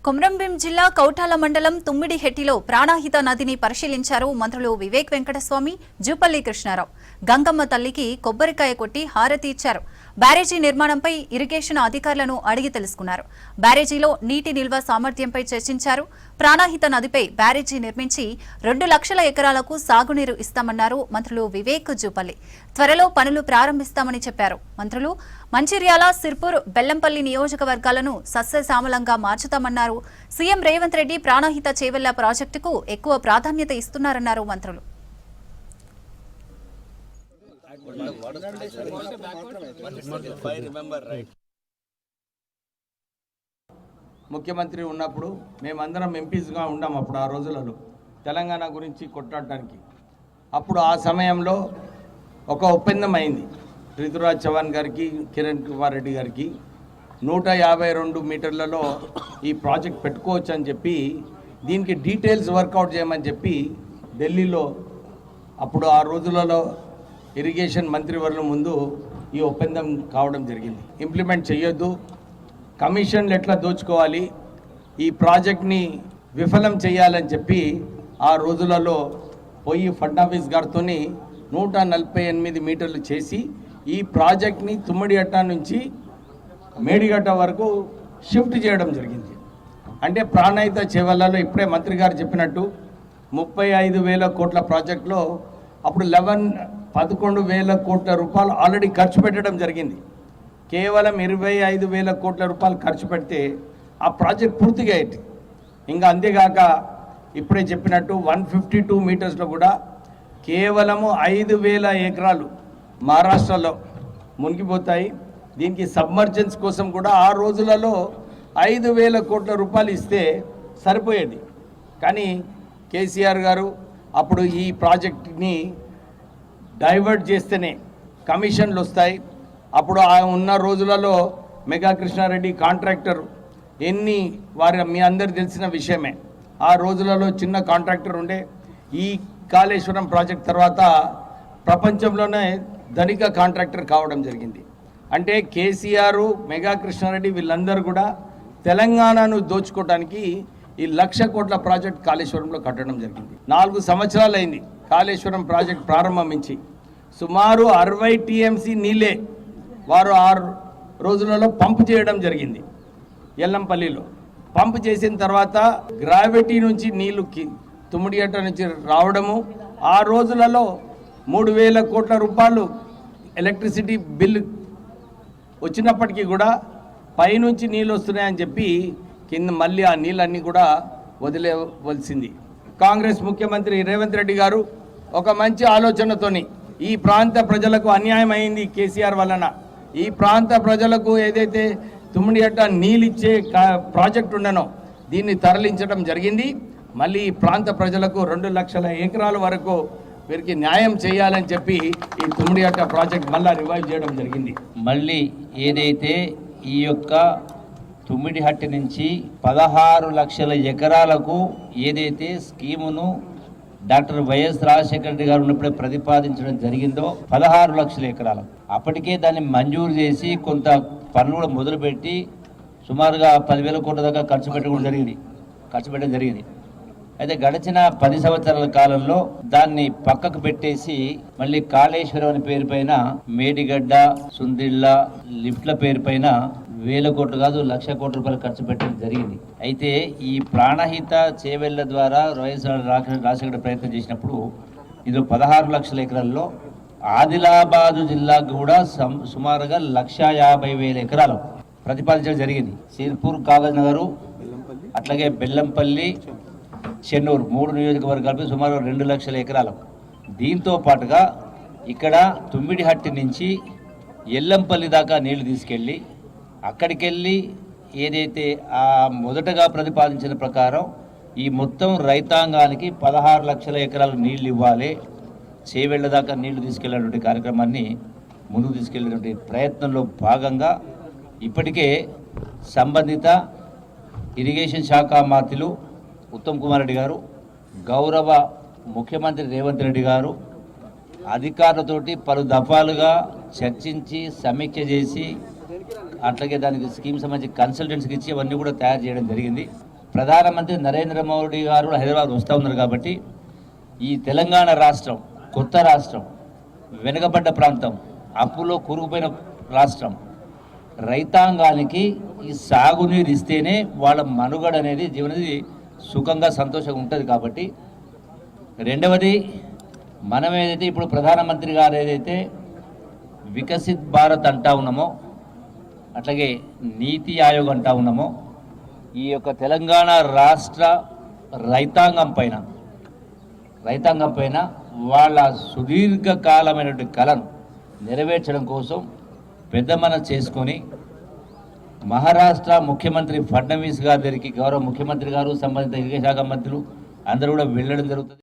కొమరంభీం జిల్లా కౌటాల మండలం తుమ్మిడిహెట్టిలో ప్రాణహిత నదిని పరిశీలించారు మంత్రులు వివేక్ వెంకటస్వామి, జూపల్లి కృష్ణారావు. గంగమ్మ తల్లికి కొబ్బరికాయ కొట్టి హారతి ఇచ్చారు. బ్యారేజీ నిర్మాణంపై ఇరిగేషన్ అధికారులను అడిగి తెలుసుకున్నారు. బ్యారేజీలో నీటి నిల్వ సామర్థ్యంపై చర్చించారు. ప్రాణహిత నదిపై బ్యారేజీ నిర్మించి 2 లక్షల ఎకరాలకు సాగునీరు ఇస్తామన్నారు మంత్రులు వివేక్, జూపల్లి. త్వరలో పనులు ప్రారంభిస్తామని చెప్పారు. మంత్రులు మంచిర్యాల, సిర్పూర్, బెల్లంపల్లి నియోజకవర్గాలను సస్యశ్యామలంగా మార్చుతామన్నారు. సీఎం రేవంత్ రెడ్డి ప్రాణహిత చేవెళ్ల ప్రాజెక్టుకు ఎక్కువ ప్రాధాన్యత ఇస్తున్నారన్నారు మంత్రులు. ముఖ్యమంత్రి ఉన్నప్పుడు మేమందరం ఎంపీస్గా ఉన్నాం. అప్పుడు ఆ రోజులలో తెలంగాణ గురించి కొట్లాడటానికి అప్పుడు ఆ సమయంలో ఒక ఒప్పందం అయింది. రితురాజ్ చౌహాన్ గారికి, కిరణ్ కుమార్ రెడ్డి గారికి 152 మీటర్లలో ఈ ప్రాజెక్ట్ పెట్టుకోవచ్చు అని చెప్పి, దీనికి డీటెయిల్స్ వర్కౌట్ చేయమని చెప్పి ఢిల్లీలో అప్పుడు ఆ రోజులలో ఇరిగేషన్ మంత్రివర్గం ముందు ఈ ఒప్పందం కావడం జరిగింది. ఇంప్లిమెంట్ చేయొద్దు, కమిషన్లు ఎట్లా దోచుకోవాలి, ఈ ప్రాజెక్ట్ని విఫలం చేయాలని చెప్పి ఆ రోజులలో పోయి ఫడ్నవీస్ గారితో 148 మీటర్లు చేసి ఈ ప్రాజెక్ట్ని తుమ్మిడిహట్ట నుంచి మేడిగడ్డ వరకు షిఫ్ట్ చేయడం జరిగింది. అంటే ప్రాణహిత చేవెళ్లలో ఇప్పుడే మంత్రి గారు చెప్పినట్టు 35,000 కోట్ల ప్రాజెక్టులో అప్పుడు 11,000 కోట్ల రూపాయలు ఆల్రెడీ ఖర్చు పెట్టడం జరిగింది. కేవలం 25,000 కోట్ల రూపాయలు ఖర్చు పెడితే ఆ ప్రాజెక్ట్ పూర్తిగా అయ్యింది. ఇంకా అంతేగాక ఇప్పుడే చెప్పినట్టు 152 మీటర్స్లో కూడా కేవలము 5,000 ఎకరాలు మహారాష్ట్రలో మునిగిపోతాయి. దీనికి సబ్మర్జెన్స్ కోసం కూడా ఆ రోజులలో 5,000 కోట్ల రూపాయలు ఇస్తే సరిపోయేది. కానీ కేసీఆర్ గారు అప్పుడు ఈ ప్రాజెక్ట్ని డైవర్ట్ చేస్తేనే కమిషన్లు వస్తాయి. అప్పుడు ఉన్న రోజులలో మెగా కృష్ణారెడ్డి కాంట్రాక్టర్ మీ అందరు తెలిసిన విషయమే. ఆ రోజులలో చిన్న కాంట్రాక్టర్ ఉండే. ఈ కాళేశ్వరం ప్రాజెక్ట్ తర్వాత ప్రపంచంలోనే ధనిక కాంట్రాక్టర్ కావడం జరిగింది. అంటే కేసీఆర్, మెగా కృష్ణారెడ్డి వీళ్ళందరూ కూడా తెలంగాణను దోచుకోవడానికి ఈ 1,00,000 కోట్ల ప్రాజెక్ట్ కాళేశ్వరంలో కట్టడం జరిగింది. 4 సంవత్సరాలు అయింది కాళేశ్వరం ప్రాజెక్ట్ ప్రారంభించి. సుమారు 60 టీఎంసీ నీళ్ళే వారు 6 రోజులలో పంపు చేయడం జరిగింది. ఎల్లంపల్లిలో పంపు చేసిన తర్వాత గ్రావిటీ నుంచి నీళ్లు తుమ్మిడిహట్ట నుంచి రావడము, ఆ రోజులలో 3,000 కోట్ల రూపాయలు ఎలక్ట్రిసిటీ బిల్లు వచ్చినప్పటికీ కూడా పైనుంచి నీళ్ళు వస్తున్నాయని చెప్పి కింద మళ్ళీ ఆ నీళ్ళన్నీ కూడా వదిలేవలసింది. కాంగ్రెస్ ముఖ్యమంత్రి రేవంత్ రెడ్డి గారు ఒక మంచి ఆలోచనతోని ఈ ప్రాంత ప్రజలకు అన్యాయం అయింది కేసీఆర్ వలన. ఈ ప్రాంత ప్రజలకు ఏదైతే తుమ్మిడిహట్ట నీళ్ళిచ్చే ప్రాజెక్ట్ ఉండనో దీన్ని తరలించడం జరిగింది. మళ్ళీ ఈ ప్రాంత ప్రజలకు 2 లక్షల ఎకరాల వరకు వీరికి న్యాయం చేయాలని చెప్పి ఈ తుమ్మిడిహట్ట ప్రాజెక్ట్ మళ్ళీ రివైవ్ చేయడం జరిగింది. మళ్ళీ ఏదైతే ఈ యొక్క తుమ్మిడిహట్ట నుంచి 16 లక్షల ఎకరాలకు ఏదైతే స్కీమును డాక్టర్ వైఎస్ రాజశేఖర రెడ్డి గారు ఉన్నప్పుడే ప్రతిపాదించడం జరిగిందో 16 లక్షల ఎకరాలు అప్పటికే దాన్ని మంజూరు చేసి కొంత పనులు కూడా మొదలుపెట్టి సుమారుగా 10,000 కోట్ల దాకా ఖర్చు పెట్టడం జరిగింది. అయితే గడిచిన 10 సంవత్సరాల కాలంలో దాన్ని పక్కకు పెట్టేసి మళ్ళీ కాళేశ్వరం అనే పేరు పైన మేడిగడ్డ, సుందిళ్ళ లిఫ్ట్ల పేరు పైన 1,000 కోట్లు కాదు 1,00,000 కోట్ల రూపాయలు ఖర్చు పెట్టడం జరిగింది. అయితే ఈ ప్రాణహిత చేవెళ్ల ద్వారా రాజశేఖర ప్రయత్నం చేసినప్పుడు ఇది 16 లక్షల ఎకరాల్లో ఆదిలాబాదు జిల్లాకు కూడా సుమారుగా 1,50,000 ఎకరాలు ప్రతిపాదించడం జరిగింది. సిర్పూర్, కాగజ్ నగరు, అట్లాగే బెల్లంపల్లి, చెన్నూరు 3 నియోజకవర్గాలపై సుమారు 2 లక్షల ఎకరాలు. దీంతో పాటుగా ఇక్కడ తుమ్మిడిహట్టి నుంచి ఎల్లంపల్లి దాకా నీళ్లు తీసుకెళ్ళి అక్కడికెళ్ళి ఏదైతే ఆ మొదటగా ప్రతిపాదించిన ప్రకారం ఈ మొత్తం రైతాంగానికి 16 లక్షల ఎకరాలు నీళ్లు ఇవ్వాలి, చేవెళ్ల దాకా నీళ్లు తీసుకెళ్లేటువంటి కార్యక్రమాన్ని ముందుకు తీసుకెళ్లేటువంటి ప్రయత్నంలో భాగంగా ఇప్పటికే సంబంధిత ఇరిగేషన్ శాఖ మంత్రులు ఉత్తమ్ కుమార్ రెడ్డి గారు, గౌరవ ముఖ్యమంత్రి రేవంత్ రెడ్డి గారు అధికారులతోటి పలు దఫాలుగా చర్చించి సమీక్ష చేసి అట్లాగే దానికి స్కీమ్ సంబంధించి కన్సల్టెన్సీకి ఇచ్చి అవన్నీ కూడా తయారు చేయడం జరిగింది. ప్రధానమంత్రి నరేంద్ర మోడీ గారు హైదరాబాద్ వస్తూ ఉన్నారు కాబట్టి ఈ తెలంగాణ రాష్ట్రం కొత్త రాష్ట్రం, వెనుకబడ్డ ప్రాంతం, అప్పులో కూరుకుపోయిన రాష్ట్రం, రైతాంగానికి ఈ సాగునీరు ఇస్తేనే వాళ్ళ మనుగడ అనేది జీవనది సుఖంగా సంతోషంగా ఉంటుంది. కాబట్టి రెండవది, మనం ఏదైతే ఇప్పుడు ప్రధానమంత్రి గారు ఏదైతే వికసిత్ భారత్ అంటా ఉన్నామో, అట్లాగే నీతి ఆయోగ్ అంటా ఉన్నామో, ఈ యొక్క తెలంగాణ రాష్ట్ర రైతాంగం పైన వాళ్ళ సుదీర్ఘకాలమైనటువంటి కళను నెరవేర్చడం కోసం పెద్ద మనసు చేసుకొని మహారాష్ట్ర ముఖ్యమంత్రి ఫడ్నవీస్ గారి దగ్గరికి గౌరవ ముఖ్యమంత్రి గారు, సంబంధిత శాఖ మంత్రులు అందరూ కూడా వెళ్ళడం జరుగుతుంది.